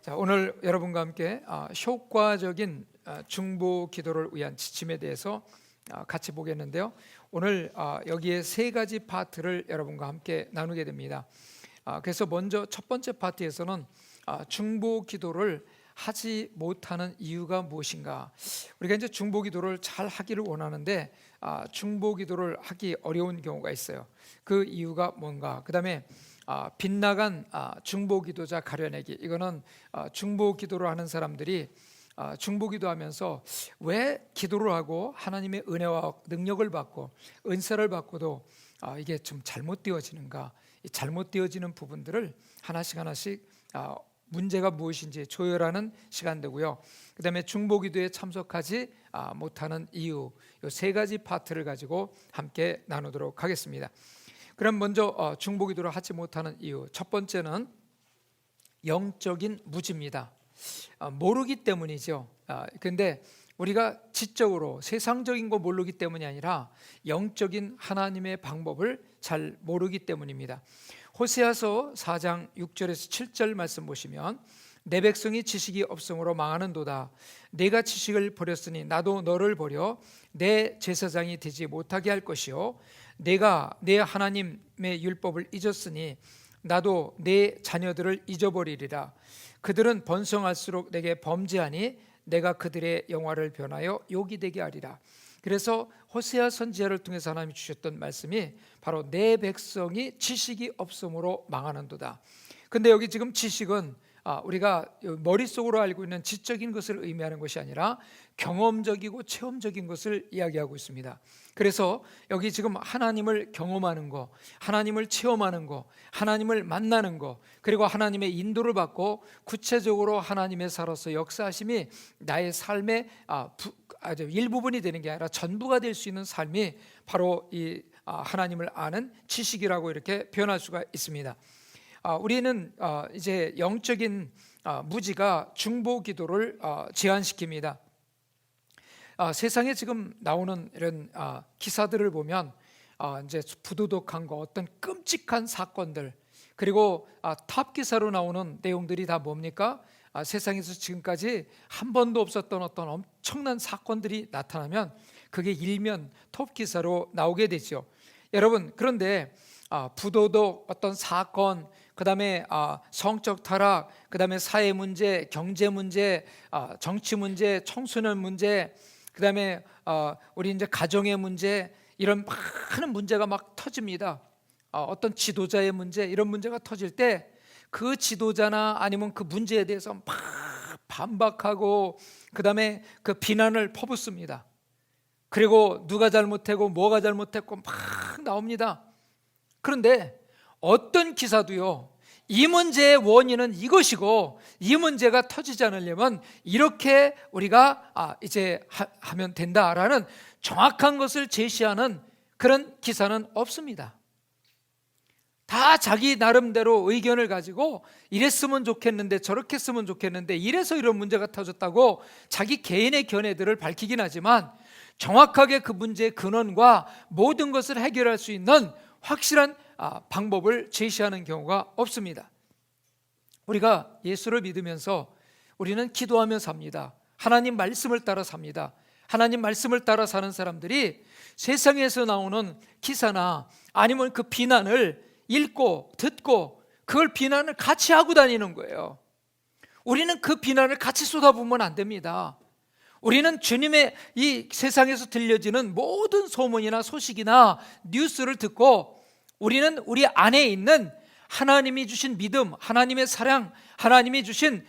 자, 오늘 여러분과 함께 효과적인 중보 기도를 위한 지침에 대해서 같이 보겠는데요. 오늘 여기에 세 가지 파트를 여러분과 함께 나누게 됩니다. 그래서 먼저 첫 번째 파트에서는 중보 기도를 하지 못하는 이유가 무엇인가? 우리가 이제 중보 기도를 잘 하기를 원하는데 중보 기도를 하기 어려운 경우가 있어요. 그 이유가 뭔가? 그다음에 빗나간 중보 기도자 가려내기. 이거는 중보 기도를 하는 사람들이 중보 기도하면서 왜 기도를 하고 하나님의 은혜와 능력을 받고 은사를 받고도 이게 좀 잘못되어지는가? 이 잘못되어지는 부분들을 하나씩 문제가 무엇인지 조율하는 시간 되고요. 그 다음에 중보 기도에 참석하지 못하는 이유, 이 세 가지 파트를 가지고 함께 나누도록 하겠습니다. 그럼 먼저 중보 기도를 하지 못하는 이유, 첫 번째는 영적인 무지입니다. 모르기 때문이죠. 근데 우리가 지적으로 세상적인 거 모르기 때문이 아니라 영적인 하나님의 방법을 잘 모르기 때문입니다. 호세아서 4장 6절에서 7절 말씀 보시면, 내 백성이 지식이 없음으로 망하는도다. 내가 지식을 버렸으니 나도 너를 버려 내 제사장이 되지 못하게 할 것이요, 내가 내 하나님의 율법을 잊었으니 나도 내 자녀들을 잊어버리리라. 그들은 번성할수록 내게 범죄하니 내가 그들의 영화를 변하여 욕이 되게 하리라. 그래서 호세아 선지자를 통해서 하나님이 주셨던 말씀이 바로 내 백성이 지식이 없음으로 망하는도다. 근데 여기 지금 지식은 우리가 머릿속으로 알고 있는 지적인 것을 의미하는 것이 아니라 경험적이고 체험적인 것을 이야기하고 있습니다. 그래서 여기 지금 하나님을 경험하는 거, 하나님을 체험하는 거, 하나님을 만나는 거, 그리고 하나님의 인도를 받고 구체적으로 하나님의 살아서 역사하심이 나의 삶의 아주 일부분이 되는 게 아니라 전부가 될 수 있는 삶이 바로 이 하나님을 아는 지식이라고 이렇게 표현할 수가 있습니다. 우리는 이제 영적인 무지가 중보 기도를 제한시킵니다. 세상에 지금 나오는 이런 기사들을 보면 이제 부도덕한 거, 어떤 끔찍한 사건들, 그리고 탑 기사로 나오는 내용들이 다 뭡니까? 세상에서 지금까지 한 번도 없었던 어떤 엄청난 사건들이 나타나면 그게 일면 톱 기사로 나오게 되죠. 여러분, 그런데 부도덕, 어떤 사건, 그 다음에 성적 타락, 그 다음에 사회 문제, 경제 문제, 정치 문제, 청소년 문제, 그 다음에 우리 이제 가정의 문제, 이런 많은 문제가 막 터집니다. 어떤 지도자의 문제, 이런 문제가 터질 때 그 지도자나 아니면 그 문제에 대해서 막 반박하고 그 다음에 그 비난을 퍼붓습니다. 그리고 누가 잘못했고 뭐가 잘못했고 막 나옵니다. 그런데 어떤 기사도요, 이 문제의 원인은 이것이고 이 문제가 터지지 않으려면 이렇게 우리가 이제 하면 된다라는 정확한 것을 제시하는 그런 기사는 없습니다. 다 자기 나름대로 의견을 가지고 이랬으면 좋겠는데 저렇게 했으면 좋겠는데 이래서 이런 문제가 터졌다고 자기 개인의 견해들을 밝히긴 하지만 정확하게 그 문제의 근원과 모든 것을 해결할 수 있는 확실한 방법을 제시하는 경우가 없습니다. 우리가 예수를 믿으면서 우리는 기도하며 삽니다. 하나님 말씀을 따라 삽니다. 하나님 말씀을 따라 사는 사람들이 세상에서 나오는 기사나 아니면 그 비난을 읽고 듣고 그걸 비난을 같이 하고 다니는 거예요. 우리는 그 비난을 같이 쏟아부으면 안 됩니다. 우리는 주님의 이 세상에서 들려지는 모든 소문이나 소식이나 뉴스를 듣고 우리는 우리 안에 있는 하나님이 주신 믿음, 하나님의 사랑, 하나님이 주신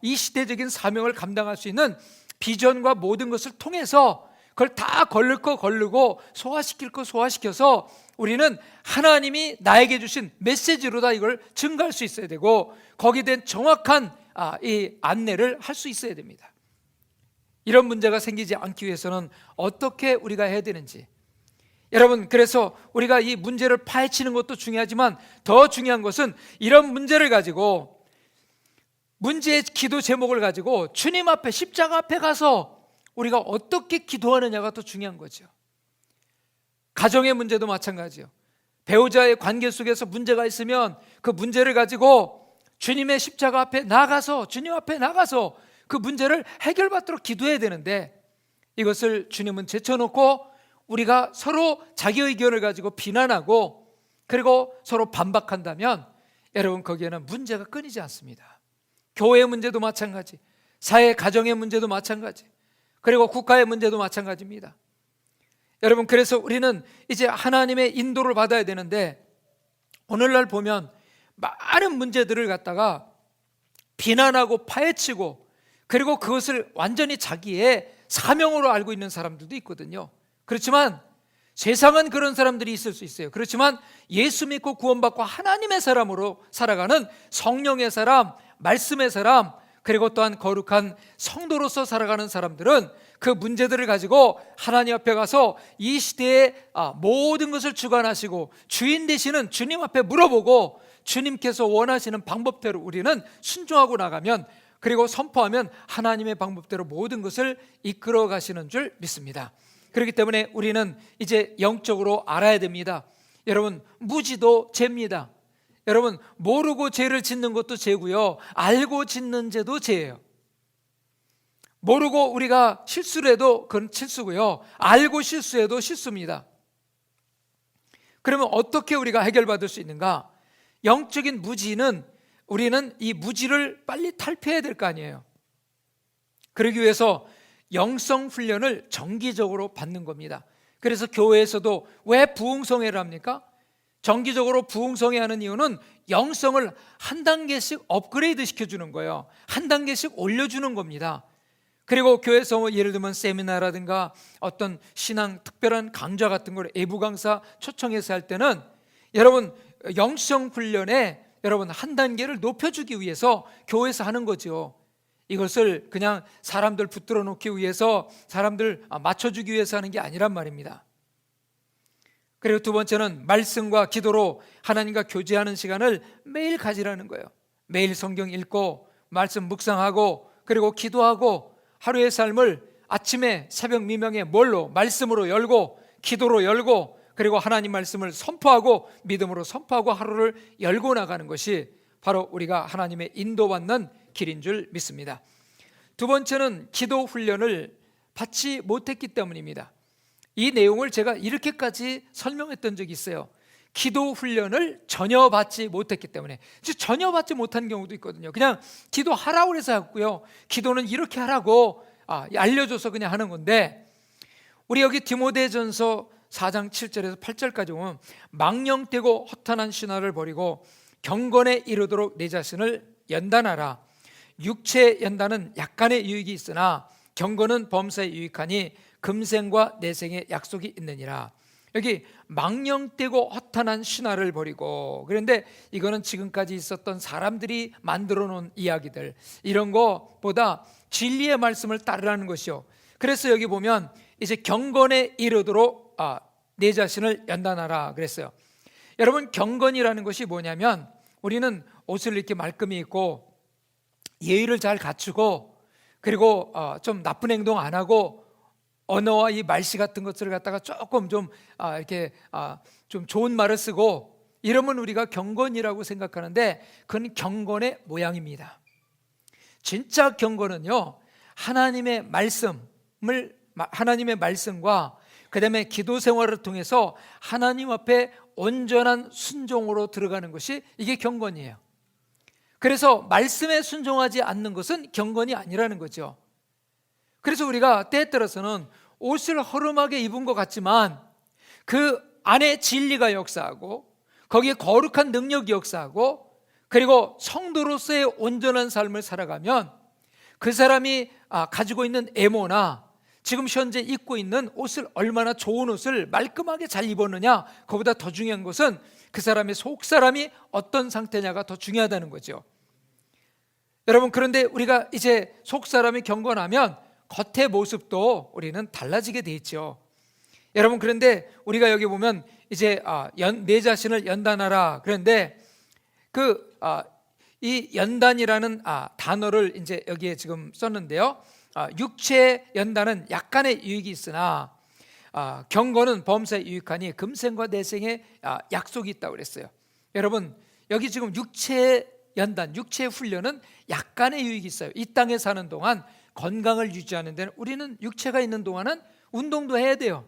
이 시대적인 사명을 감당할 수 있는 비전과 모든 것을 통해서 그걸 다 걸르고 소화시킬 거 소화시켜서 우리는 하나님이 나에게 주신 메시지로다 이걸 증가할 수 있어야 되고 거기에 대한 정확한 이 안내를 할 수 있어야 됩니다. 이런 문제가 생기지 않기 위해서는 어떻게 우리가 해야 되는지, 여러분, 그래서 우리가 이 문제를 파헤치는 것도 중요하지만 더 중요한 것은 이런 문제를 가지고 문제의 기도 제목을 가지고 주님 앞에 십자가 앞에 가서 우리가 어떻게 기도하느냐가 더 중요한 거죠. 가정의 문제도 마찬가지예요. 배우자의 관계 속에서 문제가 있으면 그 문제를 가지고 주님의 십자가 앞에 나가서, 주님 앞에 나가서 그 문제를 해결받도록 기도해야 되는데, 이것을 주님은 제쳐놓고 우리가 서로 자기 의견을 가지고 비난하고 그리고 서로 반박한다면 여러분, 거기에는 문제가 끊이지 않습니다. 교회의 문제도 마찬가지, 사회 가정의 문제도 마찬가지, 그리고 국가의 문제도 마찬가지입니다. 여러분, 그래서 우리는 이제 하나님의 인도를 받아야 되는데, 오늘날 보면 많은 문제들을 갖다가 비난하고 파헤치고 그리고 그것을 완전히 자기의 사명으로 알고 있는 사람들도 있거든요. 그렇지만 세상은 그런 사람들이 있을 수 있어요. 그렇지만 예수 믿고 구원받고 하나님의 사람으로 살아가는 성령의 사람, 말씀의 사람, 그리고 또한 거룩한 성도로서 살아가는 사람들은 그 문제들을 가지고 하나님 앞에 가서 이 시대의 모든 것을 주관하시고 주인 되시는 주님 앞에 물어보고 주님께서 원하시는 방법대로 우리는 순종하고 나가면, 그리고 선포하면 하나님의 방법대로 모든 것을 이끌어 가시는 줄 믿습니다. 그렇기 때문에 우리는 이제 영적으로 알아야 됩니다. 여러분, 무지도 죄입니다. 여러분, 모르고 죄를 짓는 것도 죄고요, 알고 짓는 죄도 죄예요. 모르고 우리가 실수를 해도 그건 실수고요, 알고 실수해도 실수입니다. 그러면 어떻게 우리가 해결받을 수 있는가? 영적인 무지는, 우리는 이 무지를 빨리 탈피해야 될 거 아니에요. 그러기 위해서 영성 훈련을 정기적으로 받는 겁니다. 그래서 교회에서도 왜 부흥성회를 합니까? 정기적으로 부흥성회 하는 이유는 영성을 한 단계씩 업그레이드 시켜주는 거예요. 한 단계씩 올려주는 겁니다. 그리고 교회에서 예를 들면 세미나라든가 어떤 신앙 특별한 강좌 같은 걸 외부 강사 초청해서 할 때는 여러분, 영성 훈련에 여러분 한 단계를 높여주기 위해서 교회에서 하는 거죠. 이것을 그냥 사람들 붙들어 놓기 위해서, 사람들 맞춰주기 위해서 하는 게 아니란 말입니다. 그리고 두 번째는 말씀과 기도로 하나님과 교제하는 시간을 매일 가지라는 거예요. 매일 성경 읽고 말씀 묵상하고 그리고 기도하고, 하루의 삶을 아침에 새벽 미명에 뭘로? 말씀으로 열고 기도로 열고 그리고 하나님 말씀을 선포하고 믿음으로 선포하고 하루를 열고 나가는 것이 바로 우리가 하나님의 인도받는 길인 줄 믿습니다. 두 번째는 기도 훈련을 받지 못했기 때문입니다. 이 내용을 제가 이렇게까지 설명했던 적이 있어요. 기도 훈련을 전혀 받지 못했기 때문에. 전혀 받지 못한 경우도 있거든요. 그냥 기도하라고 해서 했고요, 기도는 이렇게 하라고 알려줘서 그냥 하는 건데, 우리 여기 디모데전서 4장 7절에서 8절까지 보면 망령되고 허탄한 신화를 버리고 경건에 이르도록 내 자신을 연단하라. 육체의 연단은 약간의 유익이 있으나 경건은 범사에 유익하니 금생과 내생의 약속이 있느니라. 여기 망령되고 허탄한 신화를 버리고, 그런데 이거는 지금까지 있었던 사람들이 만들어 놓은 이야기들, 이런 것보다 진리의 말씀을 따르라는 것이요. 그래서 여기 보면 이제 경건에 이르도록 내 자신을 연단하라 그랬어요. 여러분, 경건이라는 것이 뭐냐면 우리는 옷을 이렇게 말끔히 입고 예의를 잘 갖추고 그리고 좀 나쁜 행동 안 하고 언어와 이 말씨 같은 것들을 갖다가 조금 좀 이렇게 좀 좋은 말을 쓰고 이러면 우리가 경건이라고 생각하는데, 그건 경건의 모양입니다. 진짜 경건은요, 하나님의 말씀과 그 다음에 기도 생활을 통해서 하나님 앞에 온전한 순종으로 들어가는 것이, 이게 경건이에요. 그래서 말씀에 순종하지 않는 것은 경건이 아니라는 거죠. 그래서 우리가 때에 따라서는 옷을 허름하게 입은 것 같지만 그 안에 진리가 역사하고 거기에 거룩한 능력이 역사하고 그리고 성도로서의 온전한 삶을 살아가면 그 사람이 가지고 있는 애모나 지금 현재 입고 있는 옷을 얼마나 좋은 옷을 말끔하게 잘 입었느냐, 그보다 더 중요한 것은 그 사람의 속사람이 어떤 상태냐가 더 중요하다는 거죠. 여러분, 그런데 우리가 이제 속사람이 경건하면 겉의 모습도 우리는 달라지게 돼 있죠. 여러분, 그런데 우리가 여기 보면 이제 내 자신을 연단하라. 그런데 이 연단이라는 단어를 이제 여기에 지금 썼는데요. 육체의 연단은 약간의 유익이 있으나 경건은 범사에 유익하니 금생과 내생의 약속이 있다고 그랬어요. 여러분, 여기 지금 육체의 연단, 육체의 훈련은 약간의 유익이 있어요. 이 땅에 사는 동안 건강을 유지하는 데는 우리는 육체가 있는 동안은 운동도 해야 돼요.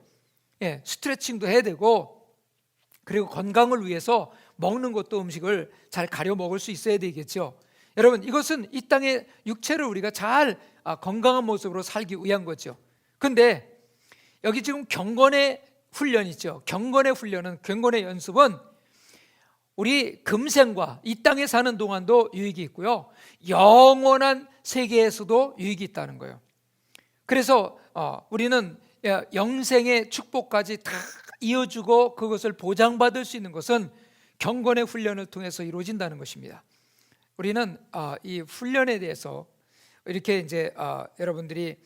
예, 스트레칭도 해야 되고, 그리고 건강을 위해서 먹는 것도 음식을 잘 가려 먹을 수 있어야 되겠죠. 여러분, 이것은 이 땅의 육체를 우리가 잘 건강한 모습으로 살기 위한 거죠. 근데 여기 지금 경건의 훈련 있죠. 경건의 훈련은, 경건의 연습은 우리 금생과 이 땅에 사는 동안도 유익이 있고요, 영원한 세계에서도 유익이 있다는 거예요. 그래서 우리는 영생의 축복까지 다 이어주고 그것을 보장받을 수 있는 것은 경건의 훈련을 통해서 이루어진다는 것입니다. 우리는 이 훈련에 대해서 이렇게 이제 여러분들이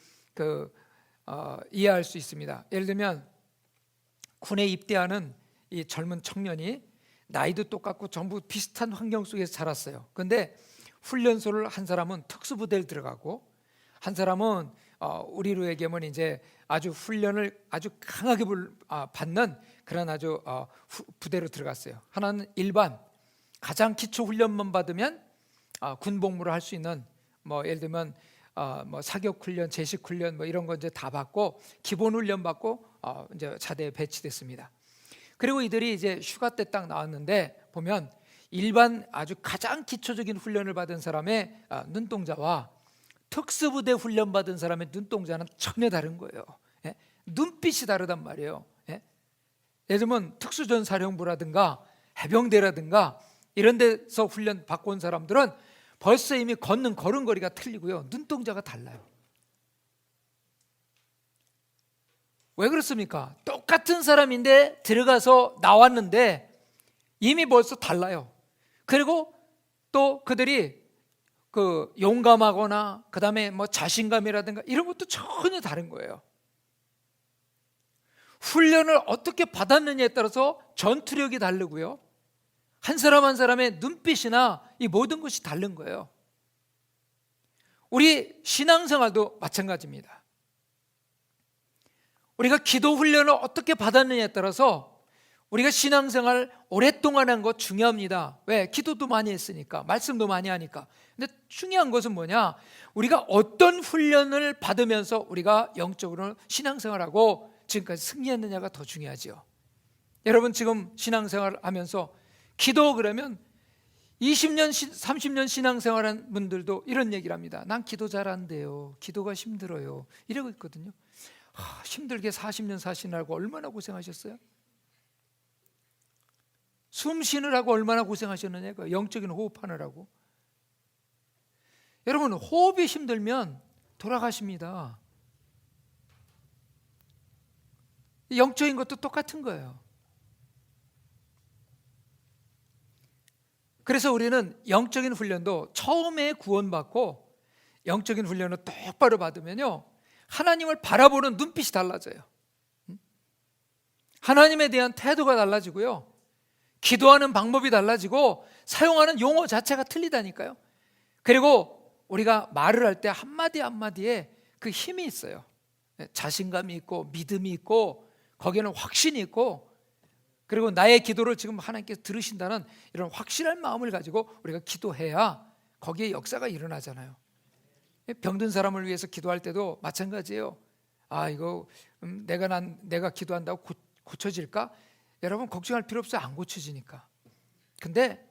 이해할 수 있습니다. 예를 들면 군에 입대하는 이 젊은 청년이 나이도 똑같고 전부 비슷한 환경 속에서 자랐어요. 그런데 훈련소를 한 사람은 특수부대를 들어가고, 한 사람은 우리로 얘기하면 이제 아주 훈련을 아주 강하게 받는 그런 아주 부대로 들어갔어요. 하나는 일반 가장 기초 훈련만 받으면 군복무를 할 수 있는, 예를 들면 사격 훈련, 제식 훈련 이런 거 이제 다 받고 기본 훈련 받고 이제 자대에 배치됐습니다. 그리고 이들이 이제 휴가 때 딱 나왔는데 보면 일반 아주 가장 기초적인 훈련을 받은 사람의 눈동자와 특수부대 훈련 받은 사람의 눈동자는 전혀 다른 거예요. 예? 눈빛이 다르단 말이에요. 예? 예를 들면 특수전사령부라든가 해병대라든가 이런 데서 훈련 받고 온 사람들은 벌써 이미 걷는 걸음걸이가 틀리고요, 눈동자가 달라요. 왜 그렇습니까? 똑같은 사람인데 들어가서 나왔는데 이미 벌써 달라요. 그리고 또 그들이 용감하거나 그 다음에 자신감이라든가 이런 것도 전혀 다른 거예요. 훈련을 어떻게 받았느냐에 따라서 전투력이 다르고요, 한 사람 한 사람의 눈빛이나 이 모든 것이 다른 거예요. 우리 신앙생활도 마찬가지입니다. 우리가 기도 훈련을 어떻게 받았느냐에 따라서 우리가 신앙생활 오랫동안 한 거 중요합니다. 왜? 기도도 많이 했으니까, 말씀도 많이 하니까. 근데 중요한 것은 뭐냐? 우리가 어떤 훈련을 받으면서 우리가 영적으로 신앙생활하고 지금까지 승리했느냐가 더 중요하죠. 여러분 지금 신앙생활 하면서 기도 그러면 20년, 30년 신앙생활한 분들도 이런 얘기를 합니다. 난 기도 잘 안 돼요. 기도가 힘들어요. 이러고 있거든요. 힘들게 40년 사시느라고 얼마나 고생하셨어요? 숨 쉬느라고 얼마나 고생하셨느냐고요. 영적인 호흡하느라고. 여러분, 호흡이 힘들면 돌아가십니다. 영적인 것도 똑같은 거예요. 그래서 우리는 영적인 훈련도 처음에 구원받고 영적인 훈련을 똑바로 받으면요, 하나님을 바라보는 눈빛이 달라져요. 하나님에 대한 태도가 달라지고요, 기도하는 방법이 달라지고 사용하는 용어 자체가 틀리다니까요. 그리고 우리가 말을 할 때 한마디 한마디에 그 힘이 있어요. 자신감이 있고 믿음이 있고 거기에는 확신이 있고, 그리고 나의 기도를 지금 하나님께서 들으신다는 이런 확실한 마음을 가지고 우리가 기도해야 거기에 역사가 일어나잖아요. 병든 사람을 위해서 기도할 때도 마찬가지예요. 이거 내가 기도한다고 고쳐질까? 여러분 걱정할 필요 없어요. 안 고쳐지니까. 근데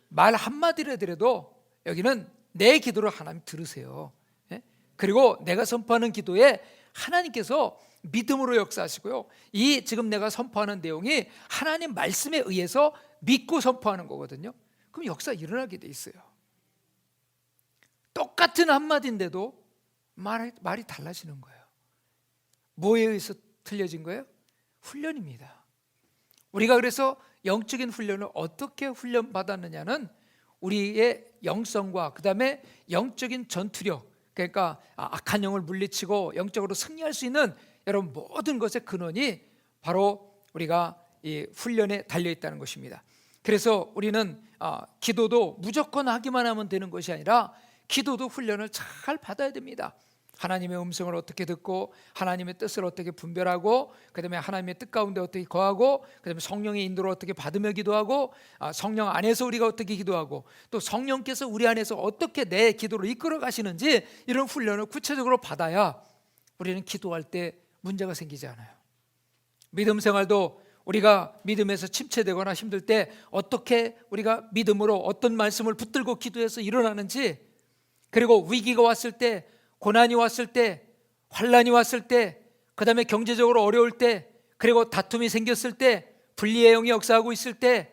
말 한마디를 하더라도 여기는 내 기도를 하나님 들으세요. 그리고 내가 선포하는 기도에 하나님께서 믿음으로 역사하시고요, 이 지금 내가 선포하는 내용이 하나님 말씀에 의해서 믿고 선포하는 거거든요. 그럼 역사 일어나게 돼 있어요. 똑같은 한마디인데도 말이 달라지는 거예요. 뭐에 의해서 틀려진 거예요? 훈련입니다. 우리가 그래서 영적인 훈련을 어떻게 훈련받았느냐는 우리의 영성과 그 다음에 영적인 전투력, 그러니까 악한 영을 물리치고 영적으로 승리할 수 있는 여러분 모든 것의 근원이 바로 우리가 이 훈련에 달려있다는 것입니다. 그래서 우리는 기도도 무조건 하기만 하면 되는 것이 아니라 기도도 훈련을 잘 받아야 됩니다. 하나님의 음성을 어떻게 듣고 하나님의 뜻을 어떻게 분별하고 그다음에 하나님의 뜻 가운데 어떻게 거하고 그다음에 성령의 인도를 어떻게 받으며 기도하고 성령 안에서 우리가 어떻게 기도하고 또 성령께서 우리 안에서 어떻게 내 기도를 이끌어 가시는지 이런 훈련을 구체적으로 받아야 우리는 기도할 때 문제가 생기지 않아요. 믿음 생활도 우리가 믿음에서 침체되거나 힘들 때 어떻게 우리가 믿음으로 어떤 말씀을 붙들고 기도해서 일어나는지, 그리고 위기가 왔을 때, 고난이 왔을 때, 환난이 왔을 때, 그 다음에 경제적으로 어려울 때, 그리고 다툼이 생겼을 때, 분리의 영이 역사하고 있을 때,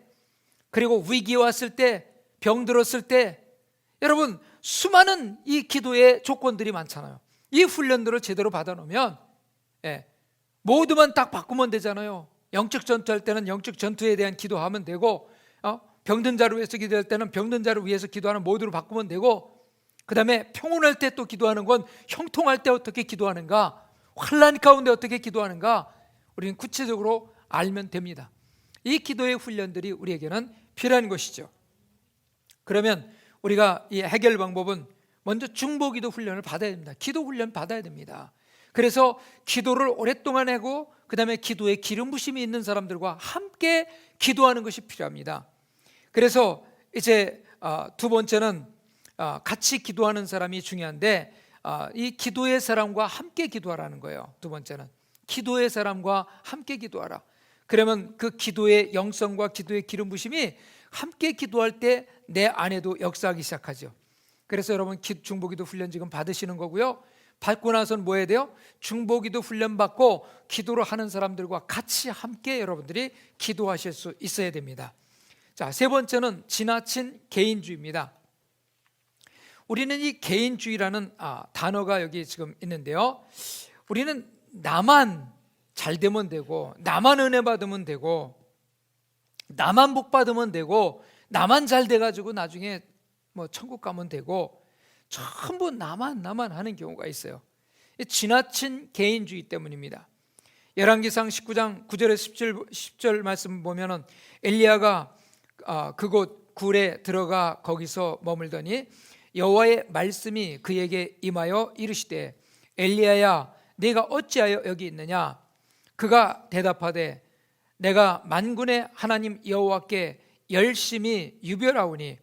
그리고 위기 왔을 때, 병들었을 때, 여러분 수많은 이 기도의 조건들이 많잖아요. 이 훈련들을 제대로 받아놓으면 모두만 딱 바꾸면 되잖아요. 영적 전투할 때는 영적 전투에 대한 기도하면 되고, 병든 자를 위해서 기도할 때는 병든 자를 위해서 기도하는 모두로 바꾸면 되고, 그 다음에 평온할 때 또 기도하는 건 형통할 때 어떻게 기도하는가, 환난 가운데 어떻게 기도하는가, 우리는 구체적으로 알면 됩니다. 이 기도의 훈련들이 우리에게는 필요한 것이죠. 그러면 우리가 이 해결 방법은 먼저 중보기도 훈련을 받아야 됩니다. 기도 훈련 받아야 됩니다. 그래서 기도를 오랫동안 하고 그 다음에 기도에 기름 부심이 있는 사람들과 함께 기도하는 것이 필요합니다. 그래서 이제 두 번째는 같이 기도하는 사람이 중요한데, 이 기도의 사람과 함께 기도하라는 거예요. 두 번째는 기도의 사람과 함께 기도하라. 그러면 그 기도의 영성과 기도의 기름 부심이 함께 기도할 때 내 안에도 역사하기 시작하죠. 그래서 여러분 중보기도 훈련 지금 받으시는 거고요. 받고 나서는 뭐 해야 돼요? 중보기도 훈련 받고 기도를 하는 사람들과 같이 함께 여러분들이 기도하실 수 있어야 됩니다. 자, 세 번째는 지나친 개인주의입니다. 우리는 이 개인주의라는 단어가 여기 지금 있는데요, 우리는 나만 잘 되면 되고, 나만 은혜 받으면 되고, 나만 복 받으면 되고, 나만 잘 돼가지고 나중에 뭐 천국 가면 되고, 전부 나만 하는 경우가 있어요. 지나친 개인주의 때문입니다. 열왕기상 19장 9절에서 10절 말씀 보면은 엘리야가 그곳 굴에 들어가 거기서 머물더니 여호와의 말씀이 그에게 임하여 이르시되 엘리야야 네가 어찌하여 여기 있느냐. 그가 대답하되 내가 만군의 하나님 여호와께 열심히 유별하오니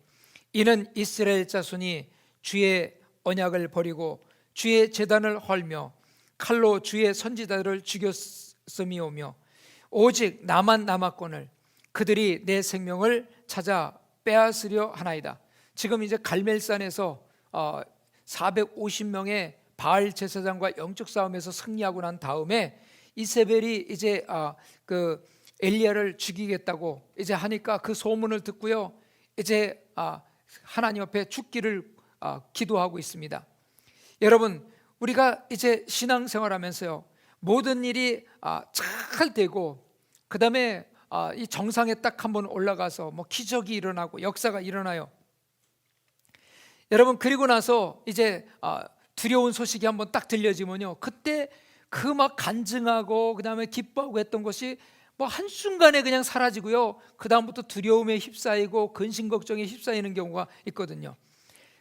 이는 이스라엘 자손이 주의 언약을 버리고 주의 제단을 헐며 칼로 주의 선지자들을 죽였음이오며 오직 나만 남았거늘 그들이 내 생명을 찾아 빼앗으려 하나이다. 지금 이제 갈멜산에서 450명의 바알 제사장과 영적 싸움에서 승리하고 난 다음에 이세벨이 이제 그 엘리야를 죽이겠다고 이제 하니까 그 소문을 듣고요, 이제 하나님 앞에 죽기를 기도하고 있습니다. 여러분 우리가 이제 신앙생활하면서요, 모든 일이 잘 되고 그 다음에 이 정상에 딱 한번 올라가서 뭐 기적이 일어나고 역사가 일어나요. 여러분 그리고 나서 이제 두려운 소식이 한번 딱 들려지면요, 그때 그 막 간증하고 그 다음에 기뻐하고 했던 것이 뭐 한순간에 그냥 사라지고요, 그 다음부터 두려움에 휩싸이고 근심 걱정에 휩싸이는 경우가 있거든요.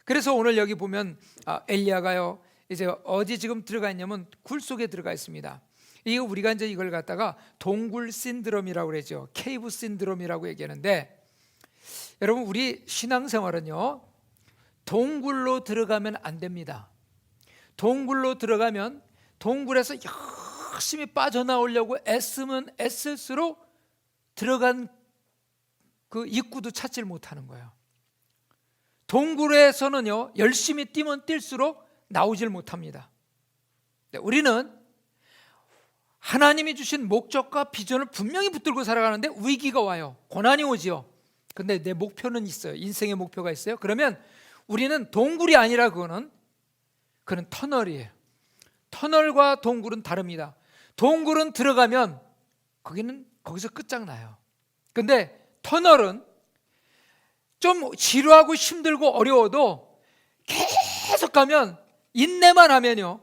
그래서 오늘 여기 보면 엘리야가요 이제 어디 지금 들어가 있냐면 굴 속에 들어가 있습니다. 이거 우리가 이제 이걸 갖다가 동굴 신드롬이라고 그러죠. 케이브 신드롬이라고 얘기하는데, 여러분 우리 신앙생활은요 동굴로 들어가면 안 됩니다. 동굴로 들어가면 동굴에서 열심히 빠져나오려고 애쓰면 애쓸수록 들어간 그 입구도 찾질 못하는 거예요. 동굴에서는요 열심히 뛰면 뛸수록 나오질 못합니다. 우리는 하나님이 주신 목적과 비전을 분명히 붙들고 살아가는데 위기가 와요. 고난이 오지요. 근데 내 목표는 있어요. 인생의 목표가 있어요. 그러면 우리는 동굴이 아니라 그거는 터널이에요. 터널과 동굴은 다릅니다. 동굴은 들어가면 거기서 끝장나요. 근데 터널은 좀 지루하고 힘들고 어려워도 계속 가면, 인내만 하면요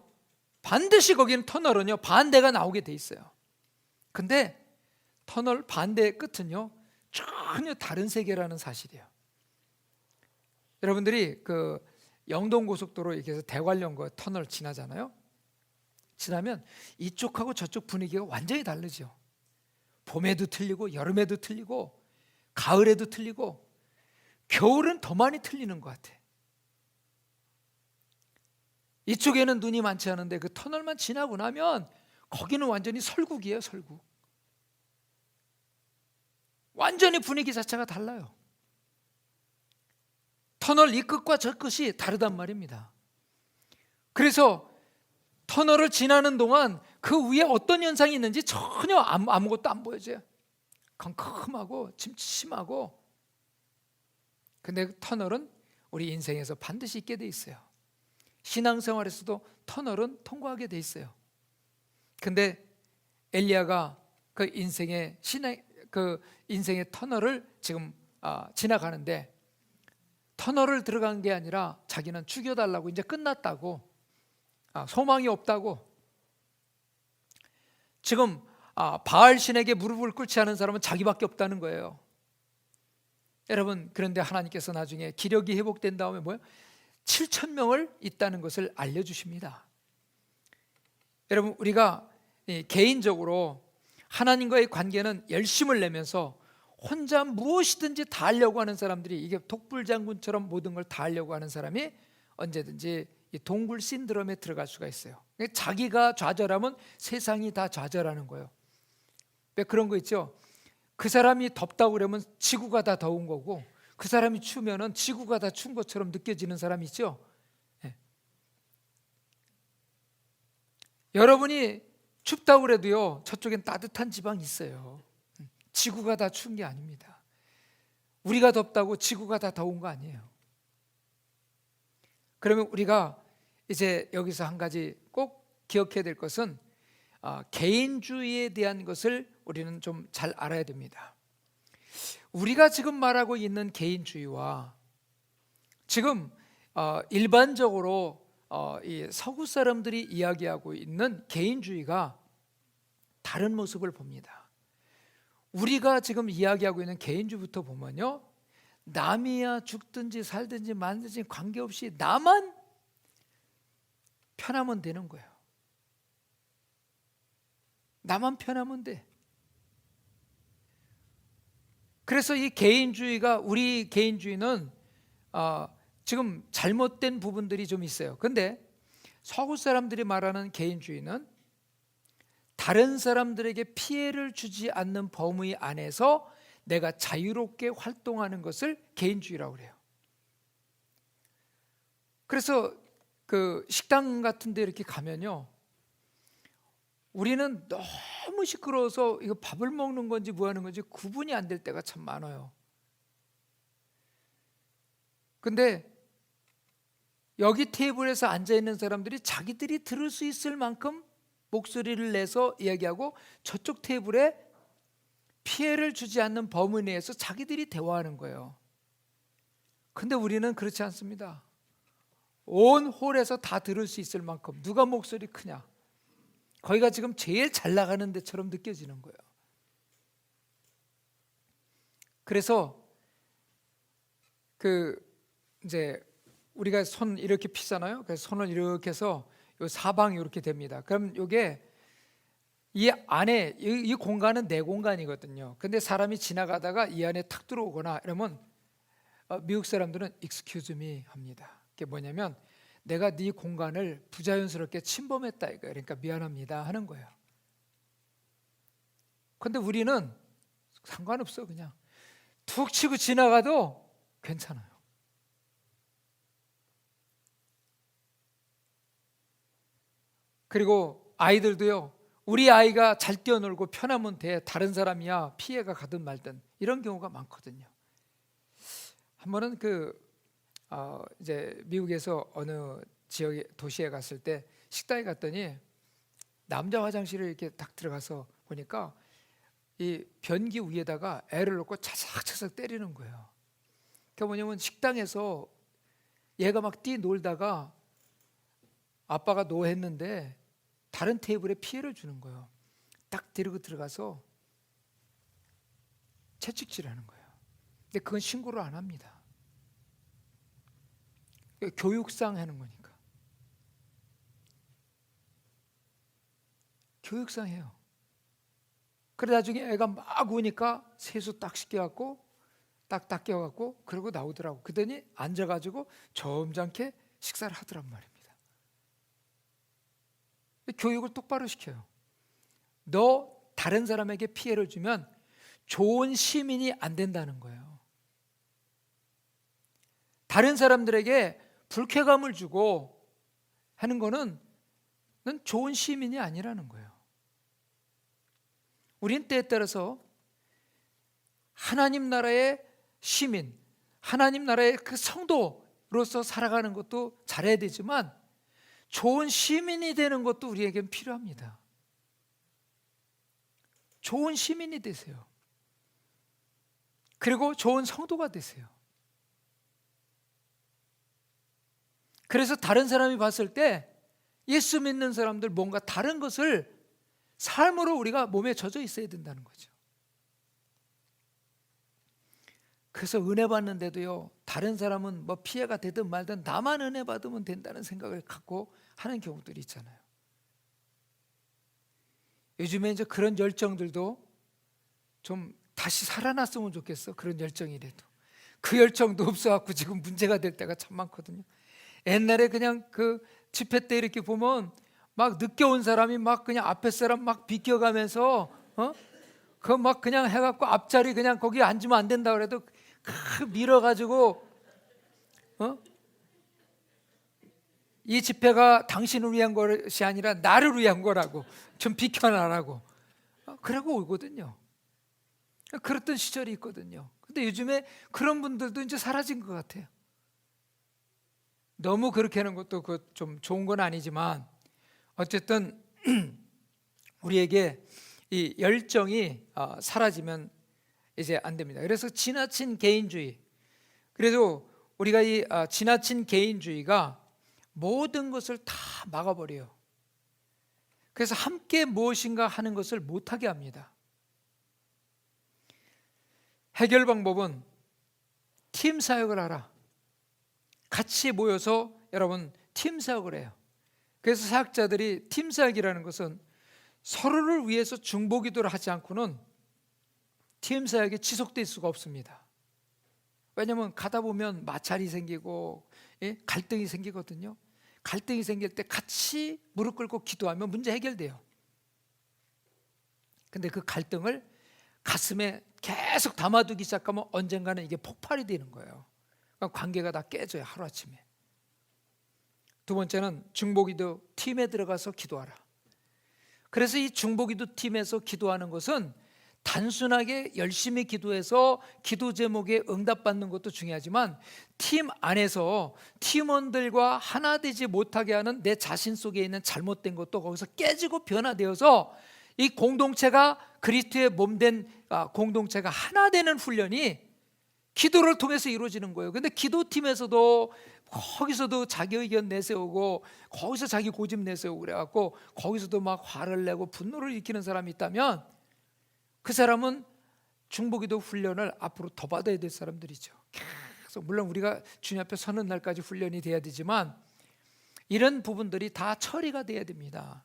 반드시 거기는 터널은요 반대가 나오게 돼 있어요. 근데 터널 반대의 끝은요 전혀 다른 세계라는 사실이에요. 여러분들이 영동고속도로 이렇게 해서 대관령고 터널 지나잖아요. 지나면 이쪽하고 저쪽 분위기가 완전히 다르죠. 봄에도 틀리고 여름에도 틀리고 가을에도 틀리고 겨울은 더 많이 틀리는 것 같아. 이쪽에는 눈이 많지 않은데 그 터널만 지나고 나면 거기는 완전히 설국이에요. 설국. 완전히 분위기 자체가 달라요. 터널 이 끝과 저 끝이 다르단 말입니다. 그래서 터널을 지나는 동안 그 위에 어떤 현상이 있는지 전혀 아무것도 안 보여져요. 컴컴하고 침침하고. 근데 터널은 우리 인생에서 반드시 있게 돼 있어요. 신앙생활에서도 터널은 통과하게 돼 있어요. 근데 엘리야가 그 인생의 터널을 지금 지나가는데 터널을 들어간 게 아니라 자기는 죽여달라고, 이제 끝났다고, 소망이 없다고. 지금 바알 신에게 무릎을 꿇지 않은 사람은 자기밖에 없다는 거예요. 여러분, 그런데 하나님께서 나중에 기력이 회복된 다음에 7,000명을 있다는 것을 알려주십니다. 여러분, 우리가 개인적으로 하나님과의 관계는 열심을 내면서 혼자 무엇이든지 다 하려고 하는 사람들이, 이게 독불장군처럼 모든 걸 다 하려고 하는 사람이 언제든지 이 동굴 신드롬에 들어갈 수가 있어요. 자기가 좌절하면 세상이 다 좌절하는 거예요. 왜 그런 거 있죠? 그 사람이 덥다고 그러면 지구가 다 더운 거고, 그 사람이 추우면 지구가 다 추운 것처럼 느껴지는 사람이 있죠. 네. 여러분이 춥다고 그래도요, 저쪽엔 따뜻한 지방이 있어요. 지구가 다 추운 게 아닙니다. 우리가 덥다고 지구가 다 더운 거 아니에요. 그러면 우리가 이제 여기서 한 가지 꼭 기억해야 될 것은 개인주의에 대한 것을 우리는 좀 잘 알아야 됩니다. 우리가 지금 말하고 있는 개인주의와 지금 일반적으로 이 서구 사람들이 이야기하고 있는 개인주의가 다른 모습을 봅니다. 우리가 지금 이야기하고 있는 개인주의부터 보면요, 남이야 죽든지 살든지 만든지 관계없이 나만 편하면 되는 거예요. 나만 편하면 돼. 그래서 이 개인주의가, 우리 개인주의는 지금 잘못된 부분들이 좀 있어요. 근데 서구 사람들이 말하는 개인주의는 다른 사람들에게 피해를 주지 않는 범위 안에서 내가 자유롭게 활동하는 것을 개인주의라고 그래요. 그래서 그 식당 같은 데 이렇게 가면요, 우리는 너무 시끄러워서 이거 밥을 먹는 건지 뭐 하는 건지 구분이 안 될 때가 참 많아요. 근데 여기 테이블에서 앉아있는 사람들이 자기들이 들을 수 있을 만큼 목소리를 내서 이야기하고, 저쪽 테이블에 피해를 주지 않는 범위 내에서 자기들이 대화하는 거예요. 근데 우리는 그렇지 않습니다. 온 홀에서 다 들을 수 있을 만큼 누가 목소리 크냐, 거기가 지금 제일 잘 나가는 데처럼 느껴지는 거예요. 그래서 이제 우리가 손 이렇게 피잖아요. 그래서 손을 이렇게 해서 요 사방이 이렇게 됩니다. 그럼 이게 이 안에 이 공간은 내 공간이거든요. 근데 사람이 지나가다가 이 안에 탁 들어오거나 이러면 미국 사람들은 excuse me 합니다. 그게 뭐냐면 내가 네 공간을 부자연스럽게 침범했다 이거. 그러니까 미안합니다 하는 거예요. 근데 우리는 상관없어. 그냥 툭 치고 지나가도 괜찮아요. 그리고 아이들도요, 우리 아이가 잘 뛰어놀고 편하면 돼, 다른 사람이야 피해가 가든 말든, 이런 경우가 많거든요. 한 번은 이제 미국에서 어느 지역에, 도시에 갔을 때 식당에 갔더니 남자 화장실에 이렇게 딱 들어가서 보니까 이 변기 위에다가 애를 놓고 차삭차삭 때리는 거예요. 그게 뭐냐면 식당에서 얘가 막 뛰놀다가 아빠가 노했는데 다른 테이블에 피해를 주는 거예요. 딱 데리고 들어가서 채찍질하는 거예요. 근데 그건 신고를 안 합니다. 교육상 하는 거니까. 교육상 해요. 그래 나중에 애가 막 우니까 세수 딱 씻겨갖고 딱 닦여갖고 그러고 나오더라고. 그러더니 앉아가지고 점잖게 식사를 하더란 말입니다. 교육을 똑바로 시켜요. 너 다른 사람에게 피해를 주면 좋은 시민이 안 된다는 거예요. 다른 사람들에게 불쾌감을 주고 하는 거는 넌 좋은 시민이 아니라는 거예요. 우린 때에 따라서 하나님 나라의 시민, 하나님 나라의 그 성도로서 살아가는 것도 잘해야 되지만 좋은 시민이 되는 것도 우리에겐 필요합니다. 좋은 시민이 되세요. 그리고 좋은 성도가 되세요. 그래서 다른 사람이 봤을 때 예수 믿는 사람들 뭔가 다른 것을 삶으로 우리가 몸에 젖어 있어야 된다는 거죠. 그래서 은혜 받는데도요, 다른 사람은 뭐 피해가 되든 말든 나만 은혜 받으면 된다는 생각을 갖고 하는 경우들이 있잖아요. 요즘에 이제 그런 열정들도 좀 다시 살아났으면 좋겠어. 그런 열정이라도. 그 열정도 없어갖고 지금 문제가 될 때가 참 많거든요. 옛날에 그냥 그 집회 때 이렇게 보면 막 늦게 온 사람이 막 그냥 앞에 사람 막 비껴가면서 그 막 그냥 해갖고 앞자리 그냥 거기 앉으면 안 된다 그래도 밀어가지고 이 집회가 당신을 위한 것이 아니라 나를 위한 거라고 좀 비켜나라고 그러고 오거든요. 그랬던 시절이 있거든요. 근데 요즘에 그런 분들도 이제 사라진 것 같아요. 너무 그렇게 하는 것도 좀 좋은 건 아니지만 어쨌든 우리에게 이 열정이 사라지면 이제 안 됩니다. 그래서 지나친 개인주의, 그래도 우리가 이 지나친 개인주의가 모든 것을 다 막아버려요. 그래서 함께 무엇인가 하는 것을 못하게 합니다. 해결 방법은 팀 사역을 하라. 같이 모여서 여러분 팀 사역을 해요. 그래서 사역자들이 팀 사역이라는 것은 서로를 위해서 중보기도를 하지 않고는 팀 사역이 지속될 수가 없습니다. 왜냐하면 가다 보면 마찰이 생기고 갈등이 생기거든요. 갈등이 생길 때 같이 무릎 꿇고 기도하면 문제 해결돼요. 근데 그 갈등을 가슴에 계속 담아두기 시작하면 언젠가는 이게 폭발이 되는 거예요. 그러니까 관계가 다 깨져요, 하루아침에. 두 번째는 중보기도 팀에 들어가서 기도하라. 그래서 이 중보기도 팀에서 기도하는 것은 단순하게 열심히 기도해서 기도 제목에 응답받는 것도 중요하지만 팀 안에서 팀원들과 하나 되지 못하게 하는 내 자신 속에 있는 잘못된 것도 거기서 깨지고 변화되어서 이 공동체가 그리스도의 몸된 공동체가 하나 되는 훈련이 기도를 통해서 이루어지는 거예요. 근데 기도팀에서도 거기서도 자기 의견 내세우고 거기서 자기 고집 내세우고 그래갖고 거기서도 막 화를 내고 분노를 일으키는 사람이 있다면 그 사람은 중보기도 훈련을 앞으로 더 받아야 될 사람들이죠. 계속 물론 우리가 주님 앞에 서는 날까지 훈련이 돼야 되지만 이런 부분들이 다 처리가 돼야 됩니다.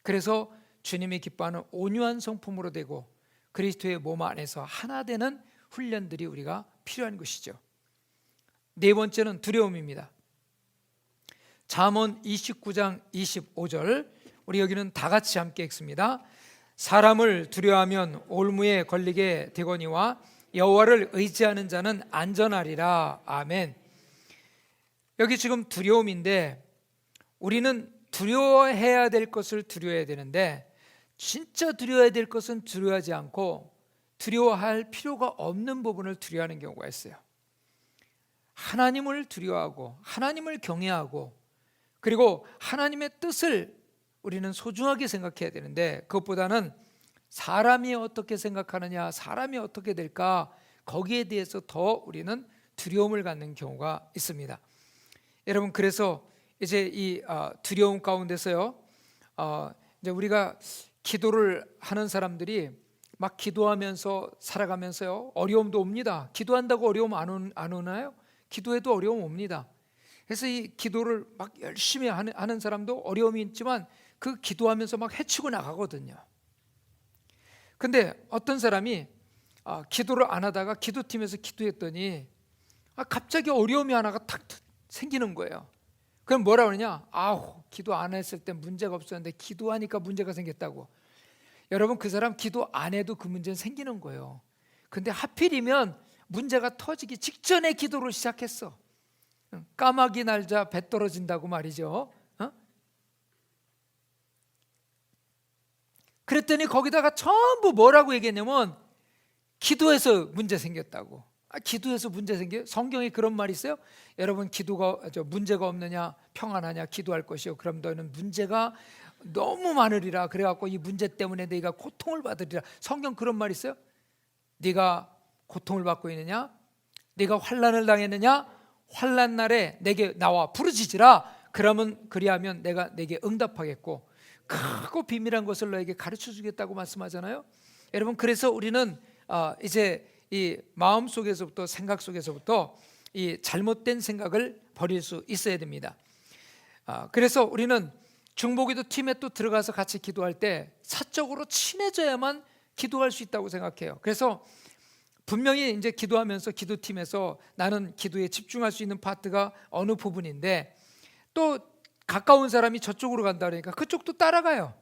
그래서 주님이 기뻐하는 온유한 성품으로 되고 그리스도의 몸 안에서 하나 되는 훈련들이 우리가 필요한 것이죠. 네 번째는 두려움입니다. 잠언 29장 25절, 우리 여기는 다 같이 함께 읽습니다. 사람을 두려워하면 올무에 걸리게 되거니와 여호와를 의지하는 자는 안전하리라. 아멘. 여기 지금 두려움인데 우리는 두려워해야 될 것을 두려워해야 되는데 진짜 두려워해야 될 것은 두려워하지 않고 두려워할 필요가 없는 부분을 두려워하는 경우가 있어요. 하나님을 두려워하고 하나님을 경외하고 그리고 하나님의 뜻을 우리는 소중하게 생각해야 되는데 그것보다는 사람이 어떻게 생각하느냐, 사람이 어떻게 될까, 거기에 대해서 더 우리는 두려움을 갖는 경우가 있습니다. 여러분, 그래서 이제 이 두려움 가운데서요, 이제 우리가 기도를 하는 사람들이 막 기도하면서 살아가면서요 어려움도 옵니다. 기도한다고 어려움 안 오나요? 기도해도 어려움 옵니다. 그래서 이 기도를 막 열심히 하는 사람도 어려움이 있지만 그 기도하면서 막 헤치고 나가거든요. 근데 어떤 사람이 기도를 안 하다가 기도팀에서 기도했더니 갑자기 어려움이 하나가 탁 생기는 거예요. 그럼 뭐라 그러냐? 기도 안 했을 때 문제가 없었는데 기도하니까 문제가 생겼다고. 여러분, 그 사람 기도 안 해도 그 문제는 생기는 거예요. 근데 하필이면 문제가 터지기 직전에 기도를 시작했어. 까마귀 날자 배 떨어진다고 말이죠. 그랬더니 거기다가 전부 뭐라고 얘기했냐면 기도해서 문제 생겼다고. 기도해서 문제 생겨요? 성경에 그런 말이 있어요? 여러분, 기도가 문제가 없느냐 평안하냐 기도할 것이요 그럼 너는 문제가 너무 많으리라. 그래갖고 이 문제 때문에 네가 고통을 받으리라. 성경 그런 말 있어요? 네가 고통을 받고 있느냐? 네가 환난을 당했느냐? 환난 날에 내게 나와 부르짖으라. 그리하면 내가 내게 응답하겠고 크고 비밀한 것을 너에게 가르쳐 주겠다고 말씀하잖아요. 여러분, 그래서 우리는 이제 이 마음 속에서부터 생각 속에서부터 이 잘못된 생각을 버릴 수 있어야 됩니다. 그래서 우리는 중보기도 팀에 또 들어가서 같이 기도할 때 사적으로 친해져야만 기도할 수 있다고 생각해요. 그래서 분명히 이제 기도하면서 기도팀에서 나는 기도에 집중할 수 있는 파트가 어느 부분인데 또 가까운 사람이 저쪽으로 간다 그러니까 그쪽도 따라가요.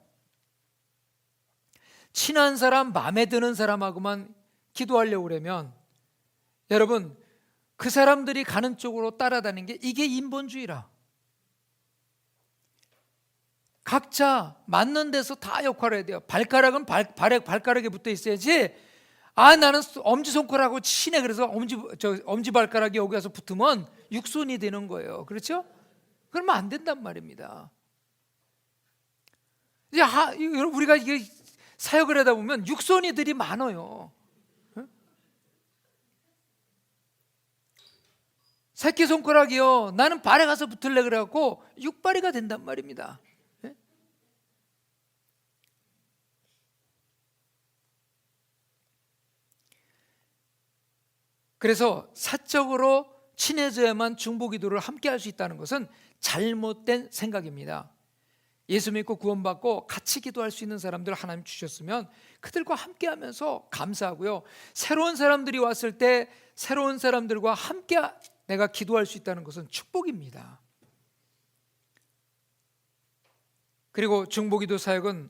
친한 사람, 마음에 드는 사람하고만 기도하려고 그러면 여러분, 그 사람들이 가는 쪽으로 따라다니는 게 이게 인본주의라. 각자 맞는 데서 다 역할을 해야 돼요. 발가락은 발가락에 붙어 있어야지. 나는 엄지손가락하고 친해. 그래서 엄지발가락이 여기 와서 붙으면 육손이 되는 거예요. 그렇죠? 그러면 안 된단 말입니다. 이제 우리가 이게 사역을 하다 보면 육손이들이 많아요. 새끼손가락이요, 나는 발에 가서 붙을래 그래갖고 육발이가 된단 말입니다. 그래서 사적으로 친해져야만 중보기도를 함께 할 수 있다는 것은 잘못된 생각입니다. 예수 믿고 구원받고 같이 기도할 수 있는 사람들 하나님 주셨으면 그들과 함께 하면서 감사하고요, 새로운 사람들이 왔을 때 새로운 사람들과 함께 내가 기도할 수 있다는 것은 축복입니다. 그리고 중보기도 사역은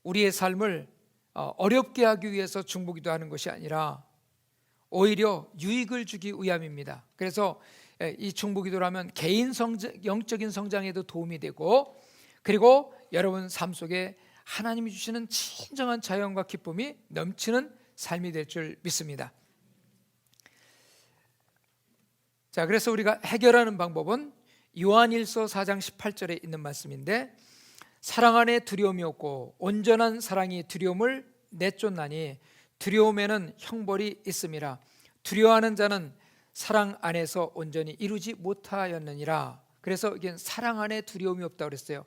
우리의 삶을 어렵게 하기 위해서 중보기도 하는 것이 아니라 오히려 유익을 주기 위함입니다. 그래서 이 중보기도를 하면 개인 영적인 성장에도 도움이 되고, 그리고 여러분 삶 속에 하나님이 주시는 진정한 자연과 기쁨이 넘치는 삶이 될 줄 믿습니다. 자, 그래서 우리가 해결하는 방법은 요한일서 4장 18절에 있는 말씀인데, 사랑 안에 두려움이 없고 온전한 사랑이 두려움을 내쫓나니 두려움에는 형벌이 있음이라. 두려워하는 자는 사랑 안에서 온전히 이루지 못하였느니라. 그래서 이게 사랑 안에 두려움이 없다고 그랬어요.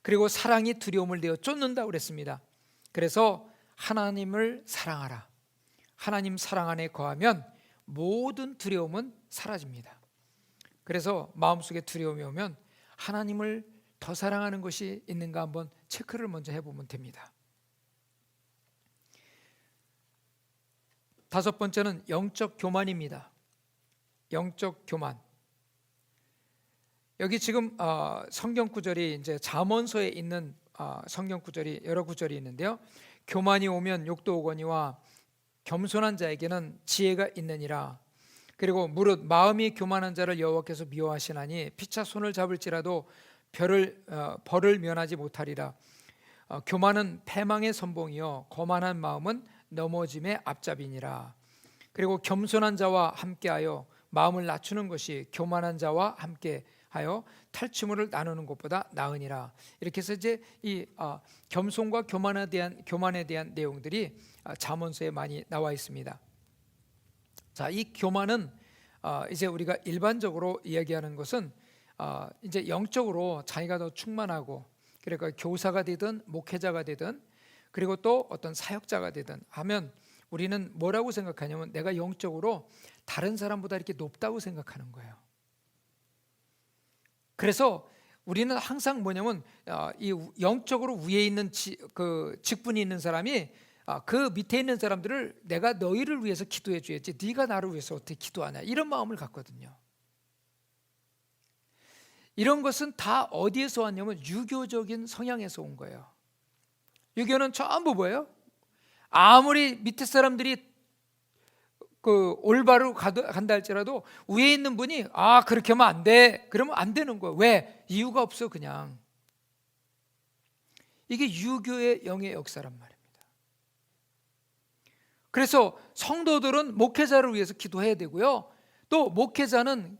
그리고 사랑이 두려움을 내어 쫓는다고 그랬습니다. 그래서 하나님을 사랑하라. 하나님 사랑 안에 거하면 모든 두려움은 사라집니다. 그래서 마음속에 두려움이 오면 하나님을 더 사랑하는 것이 있는가 한번 체크를 먼저 해보면 됩니다. 다섯 번째는 영적 교만입니다. 영적 교만. 여기 지금 성경 구절이 이제 잠언서에 있는 성경 구절이 여러 구절이 있는데요. 교만이 오면 욕도 오거니와 겸손한 자에게는 지혜가 있느니라. 그리고 무릇 마음이 교만한 자를 여호와께서 미워하시나니 피차 손을 잡을지라도 벌을 면하지 못하리라. 교만은 패망의 선봉이요 거만한 마음은 넘어짐의 앞잡이니라. 그리고 겸손한 자와 함께하여 마음을 낮추는 것이 교만한 자와 함께하여 탈취물을 나누는 것보다 나으니라. 이렇게 해서 이제 이 겸손과 교만에 대한 내용들이 잠언서에 많이 나와 있습니다. 자, 이 교만은 이제 우리가 일반적으로 이야기하는 것은 이제 영적으로 자기가 더 충만하고, 그러니까 교사가 되든 목회자가 되든 그리고 또 어떤 사역자가 되든 하면 우리는 뭐라고 생각하냐면 내가 영적으로 다른 사람보다 이렇게 높다고 생각하는 거예요. 그래서 우리는 항상 뭐냐면 이 영적으로 위에 있는 그 직분이 있는 사람이 그 밑에 있는 사람들을 내가 너희를 위해서 기도해 줘야지 네가 나를 위해서 어떻게 기도하냐, 이런 마음을 갖거든요. 이런 것은 다 어디에서 왔냐면 유교적인 성향에서 온 거예요. 유교는 전부 뭐예요? 아무리 밑에 사람들이 그 올바로 간다 할지라도 위에 있는 분이 그렇게 하면 안 돼, 그러면 안 되는 거예요. 왜? 이유가 없어. 그냥 이게 유교의 영의 역사란 말입니다. 그래서 성도들은 목회자를 위해서 기도해야 되고요, 또 목회자는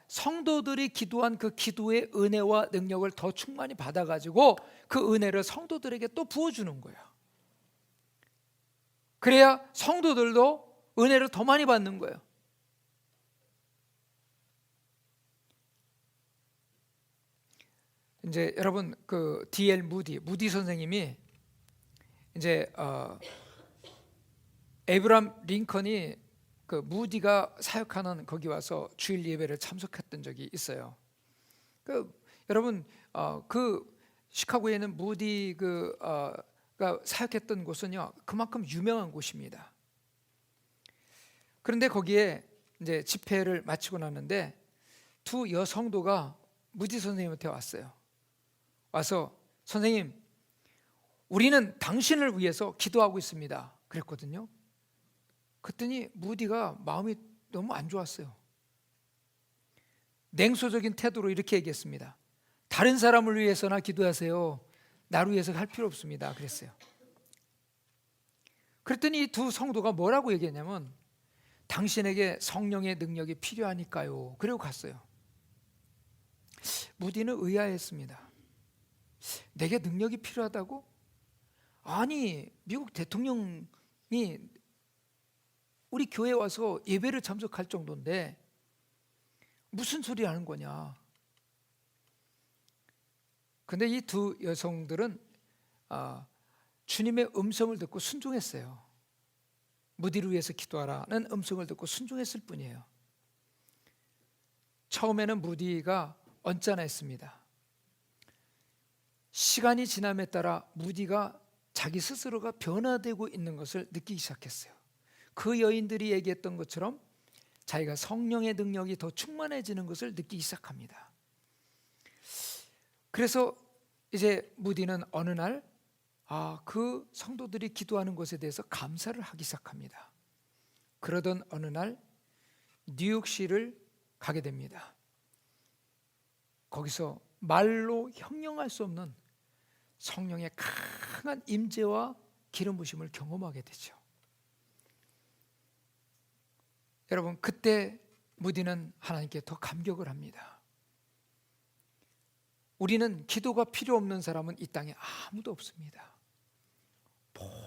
성도들이 기도한 그 기도의 은혜와 능력을 더 충만히 받아가지고 그 은혜를 성도들에게 또 부어주는 거예요. 그래야 성도들도 은혜를 더 많이 받는 거예요. 이제 여러분 그 D.L. 무디 선생님이 이제 에이브람 링컨이 그 무디가 사역하는 거기 와서 주일 예배를 참석했던 적이 있어요. 여러분 그 시카고에 있는 무디 가 사역했던 곳은요 그만큼 유명한 곳입니다. 그런데 거기에 이제 집회를 마치고 났는데 두 여성도가 무디 선생님한테 왔어요. 와서 선생님, 우리는 당신을 위해서 기도하고 있습니다, 그랬거든요. 그랬더니 무디가 마음이 너무 안 좋았어요. 냉소적인 태도로 이렇게 얘기했습니다. 다른 사람을 위해서나 기도하세요, 나를 위해서 할 필요 없습니다, 그랬어요. 그랬더니 두 성도가 뭐라고 얘기했냐면 당신에게 성령의 능력이 필요하니까요, 그리고 갔어요. 무디는 의아했습니다. 내게 능력이 필요하다고? 아니, 미국 대통령이 우리 교회에 와서 예배를 참석할 정도인데 무슨 소리 하는 거냐. 근데 이 두 여성들은 주님의 음성을 듣고 순종했어요. 무디를 위해서 기도하라는 음성을 듣고 순종했을 뿐이에요. 처음에는 무디가 언짢아했습니다. 시간이 지남에 따라 무디가 자기 스스로가 변화되고 있는 것을 느끼기 시작했어요. 그 여인들이 얘기했던 것처럼 자기가 성령의 능력이 더 충만해지는 것을 느끼기 시작합니다. 그래서 이제 무디는 어느 날 그 성도들이 기도하는 것에 대해서 감사를 하기 시작합니다. 그러던 어느 날 뉴욕시를 가게 됩니다. 거기서 말로 형용할 수 없는 성령의 강한 임재와 기름 부심을 경험하게 되죠. 여러분, 그때 무디는 하나님께 더 감격을 합니다. 우리는 기도가 필요 없는 사람은 이 땅에 아무도 없습니다.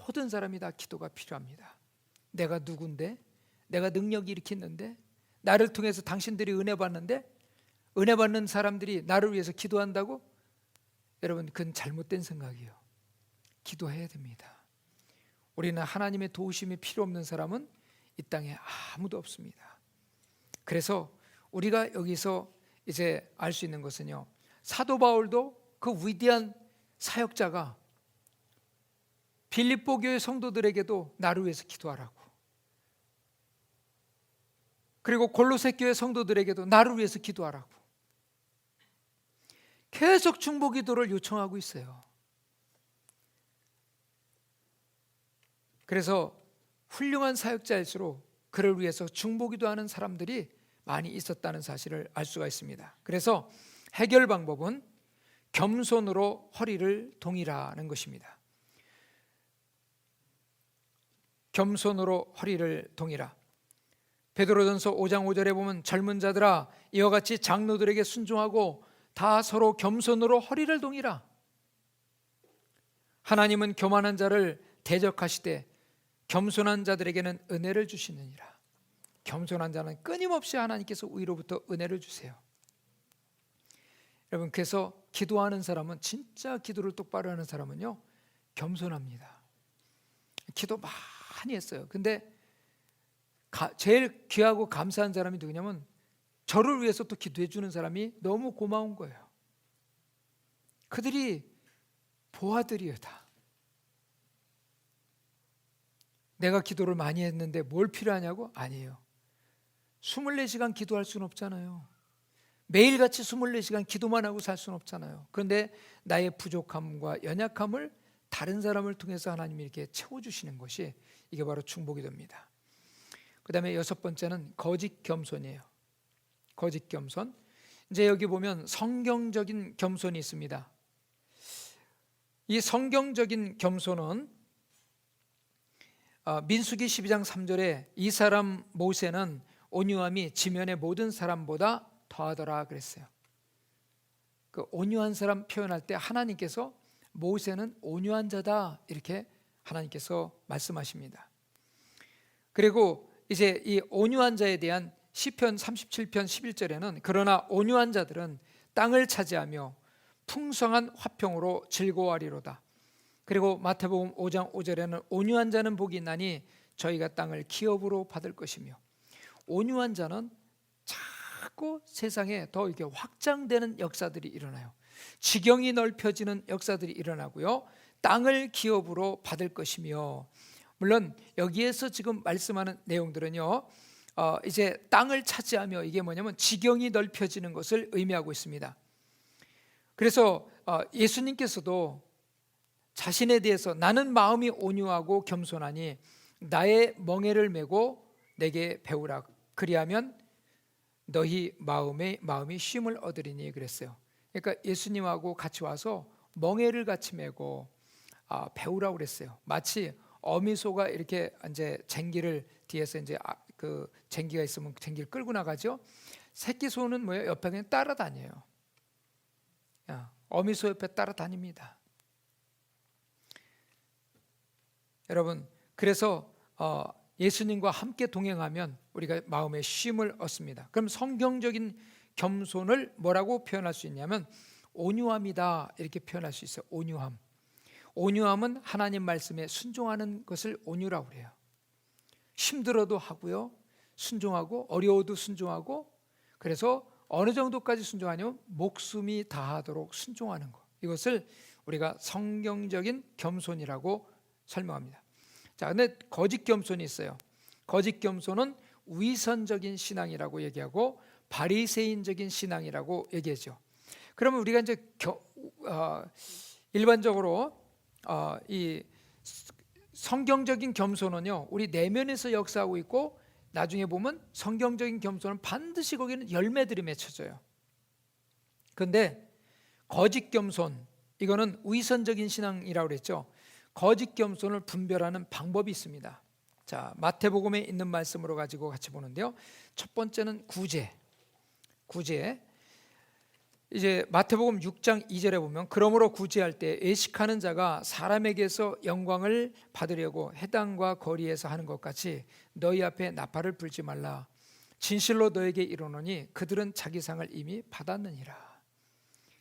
모든 사람이 다 기도가 필요합니다. 내가 누군데? 내가 능력이 이렇게 있는데? 나를 통해서 당신들이 은혜 받는데? 은혜 받는 사람들이 나를 위해서 기도한다고? 여러분, 그건 잘못된 생각이에요. 기도해야 됩니다. 우리는 하나님의 도우심이 필요 없는 사람은 이 땅에 아무도 없습니다. 그래서 우리가 여기서 이제 알 수 있는 것은요, 사도 바울도 그 위대한 사역자가 빌립보 교회 성도들에게도 나를 위해서 기도하라고, 그리고 골로새 교회 성도들에게도 나를 위해서 기도하라고 계속 중보 기도를 요청하고 있어요. 그래서 훌륭한 사역자일수록 그를 위해서 중보 기도하는 사람들이 많이 있었다는 사실을 알 수가 있습니다. 그래서 해결 방법은 겸손으로 허리를 동이라는 것입니다. 겸손으로 허리를 동이라. 베드로전서 5장 5절에 보면 젊은 자들아 이와 같이 장로들에게 순종하고 다 서로 겸손으로 허리를 동이라. 하나님은 교만한 자를 대적하시되 겸손한 자들에게는 은혜를 주시느니라. 겸손한 자는 끊임없이 하나님께서 위로부터 은혜를 주세요. 여러분, 그래서 기도하는 사람은, 진짜 기도를 똑바로 하는 사람은요, 겸손합니다. 기도 많이 했어요. 근데 제일 귀하고 감사한 사람이 누구냐면 저를 위해서 또 기도해 주는 사람이 너무 고마운 거예요. 그들이 보아들이다. 내가 기도를 많이 했는데 뭘 필요하냐고? 아니에요. 24시간 기도할 수는 없잖아요. 매일같이 24시간 기도만 하고 살 수는 없잖아요. 그런데 나의 부족함과 연약함을 다른 사람을 통해서 하나님이 이렇게 채워주시는 것이 이게 바로 중보기도입니다. 그 다음에 6번째는 거짓 겸손이에요. 거짓 겸손. 이제 여기 보면 성경적인 겸손이 있습니다. 이 성경적인 겸손은 민수기 12장 3절에 이 사람 모세는 온유함이 지면의 모든 사람보다 더하더라 그랬어요. 그 온유한 사람 표현할 때 하나님께서 모세는 온유한 자다 이렇게 하나님께서 말씀하십니다. 그리고 이제 이 온유한 자에 대한 시편 37편 11절에는 그러나 온유한 자들은 땅을 차지하며 풍성한 화평으로 즐거워하리로다. 그리고 마태복음 5장 5절에는 온유한 자는 복이 있나니 저희가 땅을 기업으로 받을 것이며, 온유한 자는 자꾸 세상에 더 이렇게 확장되는 역사들이 일어나요. 지경이 넓혀지는 역사들이 일어나고요, 땅을 기업으로 받을 것이며, 물론 여기에서 지금 말씀하는 내용들은요, 이제 땅을 차지하며 이게 뭐냐면 지경이 넓혀지는 것을 의미하고 있습니다. 그래서 예수님께서도 자신에 대해서 나는 마음이 온유하고 겸손하니 나의 멍에를 메고 내게 배우라, 그리하면 너희 마음이 쉼을 얻으리니 그랬어요. 그러니까 예수님하고 같이 와서 멍에를 같이 메고 배우라고 그랬어요. 마치 어미소가 이렇게 이제 쟁기를 뒤에서 이제 그 쟁기가 있으면 쟁기를 끌고 나가죠. 새끼 소는 뭐예요? 옆에 그냥 따라다녀요. 어미소 옆에 따라다닙니다. 여러분, 그래서 예수님과 함께 동행하면 우리가 마음의 쉼을 얻습니다. 그럼 성경적인 겸손을 뭐라고 표현할 수 있냐면 온유함이다 이렇게 표현할 수 있어요. 온유함. 온유함은 하나님 말씀에 순종하는 것을 온유라고 해요. 힘들어도 하고요, 순종하고, 어려워도 순종하고, 그래서 어느 정도까지 순종하냐면 목숨이 다하도록 순종하는 것, 이것을 우리가 성경적인 겸손이라고 설명합니다. 자, 근데 거짓 겸손이 있어요. 거짓 겸손은 위선적인 신앙이라고 얘기하고 바리새인적인 신앙이라고 얘기하죠. 그러면 우리가 이제 일반적으로 이 성경적인 겸손은요, 우리 내면에서 역사하고 있고, 나중에 보면 성경적인 겸손은 반드시 거기는 열매들이 맺혀져요. 그런데 거짓 겸손, 이거는 위선적인 신앙이라고 그랬죠. 거짓 겸손을 분별하는 방법이 있습니다. 자, 마태복음에 있는 말씀으로 가지고 같이 보는데요. 첫 번째는 구제. 이제 마태복음 6장 2절에 보면 그러므로 구제할 때 애식하는 자가 사람에게서 영광을 받으려고 해당과 거리에서 하는 것 같이 너희 앞에 나팔을 불지 말라. 진실로 너에게 이르노니 그들은 자기 상을 이미 받았느니라.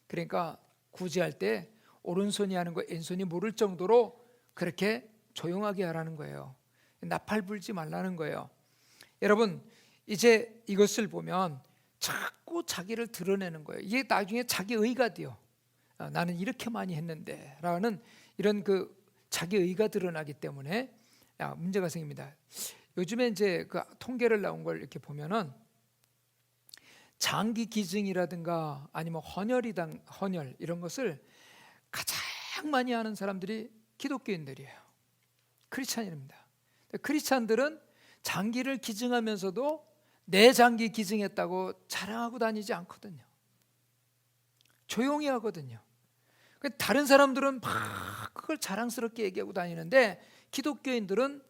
그러니까 구제할 때 오른손이 하는 거 왼손이 모를 정도로 그렇게 조용하게 하라는 거예요. 나팔 불지 말라는 거예요. 여러분, 이제 이것을 보면 자꾸 자기를 드러내는 거예요. 이게 나중에 자기 의가 돼요. 나는 이렇게 많이 했는데 라는 이런 그 자기 의가 드러나기 때문에 문제가 생깁니다. 요즘에 이제 그 통계를 나온 걸 이렇게 보면은 장기 기증이라든가 아니면 헌혈 이런 것을 가장 많이 하는 사람들이 기독교인들이에요. 크리스찬입니다. 크리스찬들은 장기를 기증하면서도 내 장기 기증했다고 자랑하고 다니지 않거든요. 조용히 하거든요. 다른 사람들은 막 그걸 자랑스럽게 얘기하고 다니는데 기독교인들은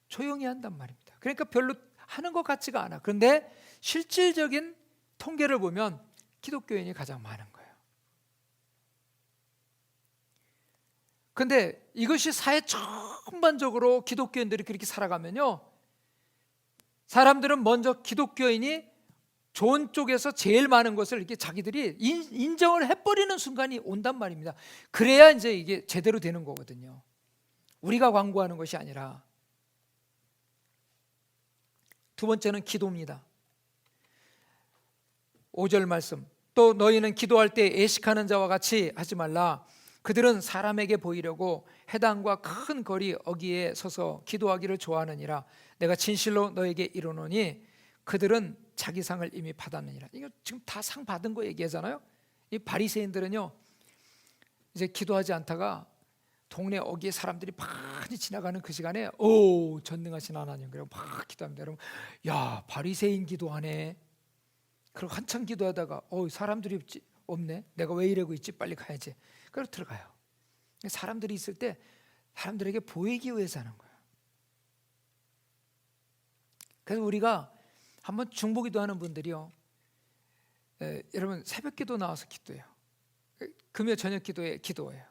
조용히 한단 말입니다. 그러니까 별로 하는 것 같지가 않아. 그런데 실질적인 통계를 보면 기독교인이 가장 많은 거예요. 그런데 이것이 사회 전반적으로 기독교인들이 그렇게 살아가면요, 사람들은 먼저 기독교인이 좋은 쪽에서 제일 많은 것을 이렇게 자기들이 인정을 해버리는 순간이 온단 말입니다. 그래야 이제 이게 제대로 되는 거거든요. 우리가 광고하는 것이 아니라. 두 번째는 기도입니다. 5절 말씀, 또 너희는 기도할 때 애식하는 자와 같이 하지 말라. 그들은 사람에게 보이려고 회당과 큰 거리 어귀에 서서 기도하기를 좋아하느니라. 내가 진실로 너에게 이르노니 그들은 자기 상을 이미 받았느니라. 이거 지금 다 상 받은 거 얘기하잖아요. 이 바리새인들은요, 이제 기도하지 않다가 동네 어귀에 사람들이 많이 지나가는 그 시간에 오 전능하신 하나님, 그리고 막 기도합니다. 여러분, 야 바리새인 기도하네. 그리고 한참 기도하다가 사람들이 없네, 내가 왜 이러고 있지, 빨리 가야지. 그리고 들어가요. 사람들이 있을 때 사람들에게 보이기 위해서 하는 거예요. 그래서 우리가 한번 중보기도 하는 분들이요, 여러분 새벽 기도 나와서 기도해요. 금요 저녁 기도에 기도해요.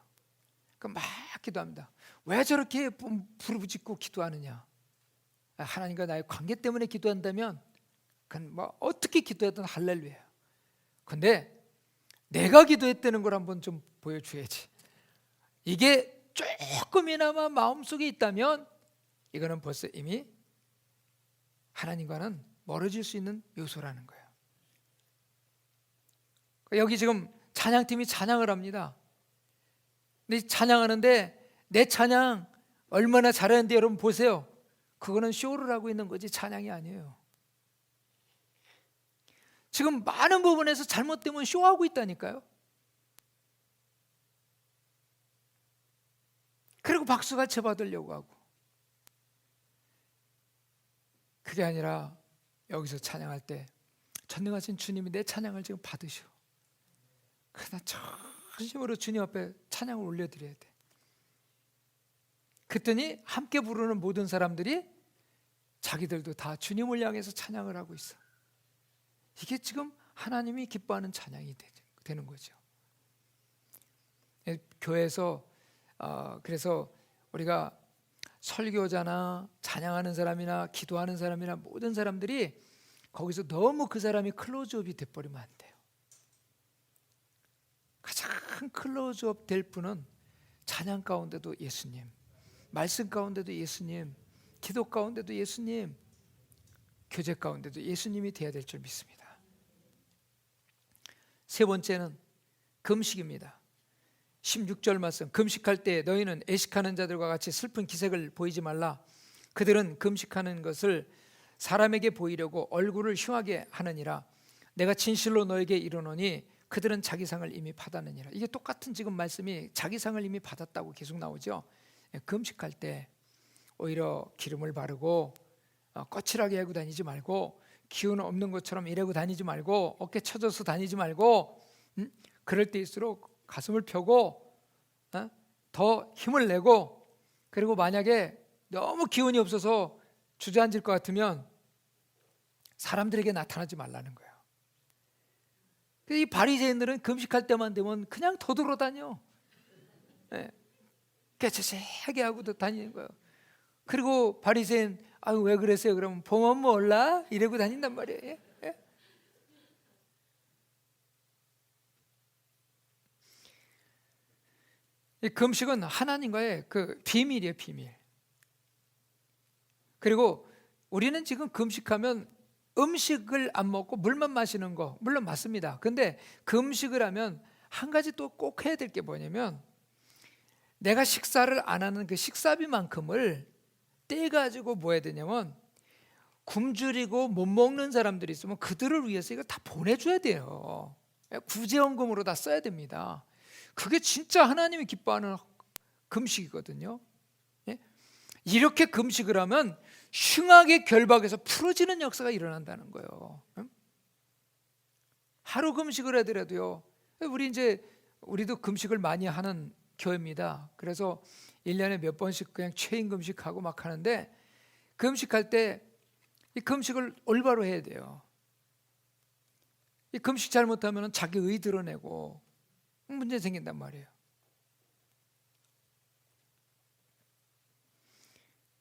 그럼 막 기도합니다. 왜 저렇게 부르짖고 기도하느냐? 하나님과 나의 관계 때문에 기도한다면 그건 뭐 어떻게 기도해도 할렐루야. 근데 내가 기도했다는 걸 한번 좀 보여줘야지. 이게 조금이나마 마음속에 있다면 이거는 벌써 이미 하나님과는 멀어질 수 있는 요소라는 거예요. 여기 지금 찬양팀이 찬양을 합니다. 근데 찬양하는데 내 찬양 얼마나 잘하는데 여러분 보세요. 그거는 쇼를 하고 있는 거지 찬양이 아니에요. 지금 많은 부분에서 잘못되면 쇼하고 있다니까요. 그리고 박수가 쳐받으려고 하고. 그게 아니라 여기서 찬양할 때 전능하신 주님이 내 찬양을 지금 받으셔. 그러나 진심으로 주님 앞에 찬양을 올려드려야 돼. 그랬더니 함께 부르는 모든 사람들이 자기들도 다 주님을 향해서 찬양을 하고 있어. 이게 지금 하나님이 기뻐하는 찬양이 되는 거죠. 교회에서 그래서 우리가 설교자나 찬양하는 사람이나 기도하는 사람이나 모든 사람들이 거기서 너무 그 사람이 클로즈업이 돼버리면 안 돼요. 가장 클로즈업 될 분은 찬양 가운데도 예수님, 말씀 가운데도 예수님, 기도 가운데도 예수님, 교제 가운데도 예수님이 돼야 될 줄 믿습니다. 세 번째는 금식입니다. 16절 말씀, 금식할 때 너희는 애식하는 자들과 같이 슬픈 기색을 보이지 말라. 그들은 금식하는 것을 사람에게 보이려고 얼굴을 흉하게 하느니라. 내가 진실로 너에게 이르노니 그들은 자기 상을 이미 받았느니라. 이게 똑같은 지금 말씀이 자기 상을 이미 받았다고 계속 나오죠. 금식할 때 오히려 기름을 바르고 거칠하게 하고 다니지 말고, 기운 없는 것처럼 이러고 다니지 말고, 어깨 쳐져서 다니지 말고, 그럴 때일수록 가슴을 펴고 더 힘을 내고, 그리고 만약에 너무 기운이 없어서 주저앉을 것 같으면 사람들에게 나타나지 말라는 거예요. 이 바리새인들은 금식할 때만 되면 그냥 더돌아다녀. 깨치세하게 하고 다니는 거예요. 그리고 바리새인 왜 그랬어요? 그러면 보면 몰라? 이러고 다닌단 말이에요. 이 금식은 하나님과의 그 비밀이에요, 비밀. 그리고 우리는 지금 금식하면 음식을 안 먹고 물만 마시는 거 물론 맞습니다. 근데 금식을 하면 한 가지 또 꼭 해야 될 게 뭐냐면, 내가 식사를 안 하는 그 식사비만큼을 떼가지고 뭐 해야 되냐면, 굶주리고 못 먹는 사람들이 있으면 그들을 위해서 이거 다 보내줘야 돼요. 구제원금으로 다 써야 됩니다. 그게 진짜 하나님이 기뻐하는 금식이거든요. 이렇게 금식을 하면 흉하게 결박해서 풀어지는 역사가 일어난다는 거예요. 하루 금식을 하더라도요. 우리도 금식을 많이 하는 교회입니다. 그래서 1년에 몇 번씩 그냥 체인 금식하고 막 하는데, 금식할 때 이 금식을 올바로 해야 돼요. 이 금식 잘못하면 자기 의 드러내고 문제 생긴단 말이에요.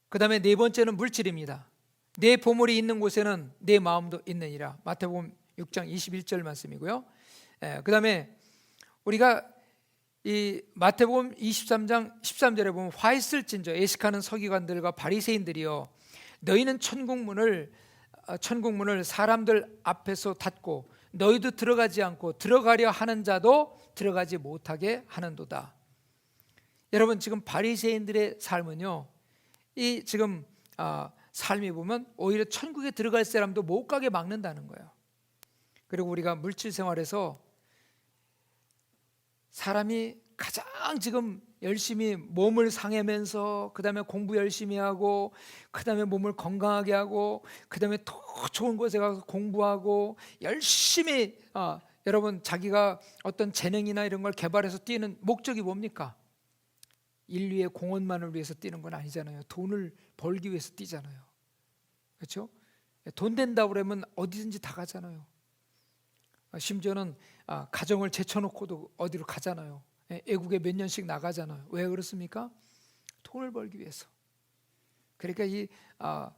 그 다음에 네 번째는 물질입니다. 내 보물이 있는 곳에는 내 마음도 있느니라. 마태복음 6장 21절 말씀이고요. 그 다음에 우리가 이 마태복음 23장 13절에 보면, 화 있을진저 애식하는 서기관들과 바리새인들이여, 너희는 천국문을 사람들 앞에서 닫고 너희도 들어가지 않고 들어가려 하는 자도 들어가지 못하게 하는도다. 여러분, 지금 바리새인들의 삶은요, 이 지금 삶이 보면 오히려 천국에 들어갈 사람도 못 가게 막는다는 거예요. 그리고 우리가 물질 생활에서 사람이 가장 지금 열심히 몸을 상해면서, 그 다음에 공부 열심히 하고, 그 다음에 몸을 건강하게 하고, 그 다음에 더 좋은 곳에 가서 공부하고 열심히 여러분, 자기가 어떤 재능이나 이런 걸 개발해서 뛰는 목적이 뭡니까? 인류의 공헌만을 위해서 뛰는 건 아니잖아요. 돈을 벌기 위해서 뛰잖아요. 그렇죠? 돈 된다고 그러면 어디든지 다 가잖아요. 심지어는 가정을 제쳐놓고도 어디로 가잖아요. 애국에 몇 년씩 나가잖아요. 왜 그렇습니까? 돈을 벌기 위해서. 그러니까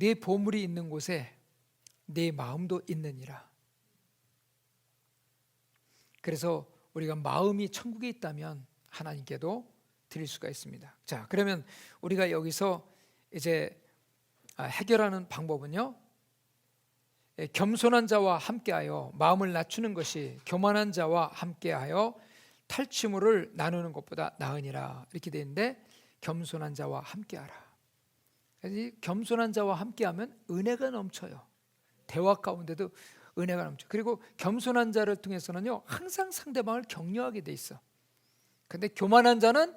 네 보물이 있는 곳에 네 마음도 있느니라. 그래서 우리가 마음이 천국에 있다면 하나님께도 드릴 수가 있습니다. 자, 그러면 우리가 여기서 이제 해결하는 방법은요, 겸손한 자와 함께하여 마음을 낮추는 것이 교만한 자와 함께하여 탈취물을 나누는 것보다 나으니라, 이렇게 되어 있는데, 겸손한 자와 함께하라. 겸손한 자와 함께하면 은혜가 넘쳐요. 대화 가운데도 은혜가 넘쳐. 그리고 겸손한 자를 통해서는요, 항상 상대방을 격려하게 돼 있어. 근데 교만한 자는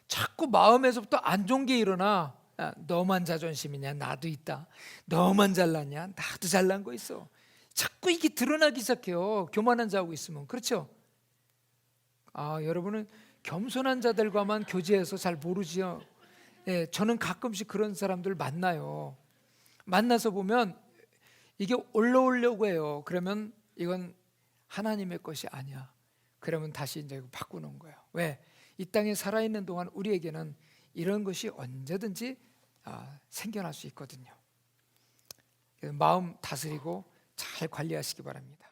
자꾸 마음에서부터 안 좋은 게 일어나. 너만 자존심이냐? 나도 있다. 너만 잘났냐? 나도 잘난 거 있어. 자꾸 이게 드러나기 시작해요. 교만한 자하고 있으면. 그렇죠? 여러분은 겸손한 자들과만 교제해서 잘 모르지요. 저는 가끔씩 그런 사람들 만나요. 만나서 보면 이게 올라오려고 해요. 그러면 이건 하나님의 것이 아니야. 그러면 다시 이제 바꾸는 거예요. 왜? 이 땅에 살아있는 동안 우리에게는 이런 것이 언제든지 생겨날 수 있거든요. 마음 다스리고 잘 관리하시기 바랍니다.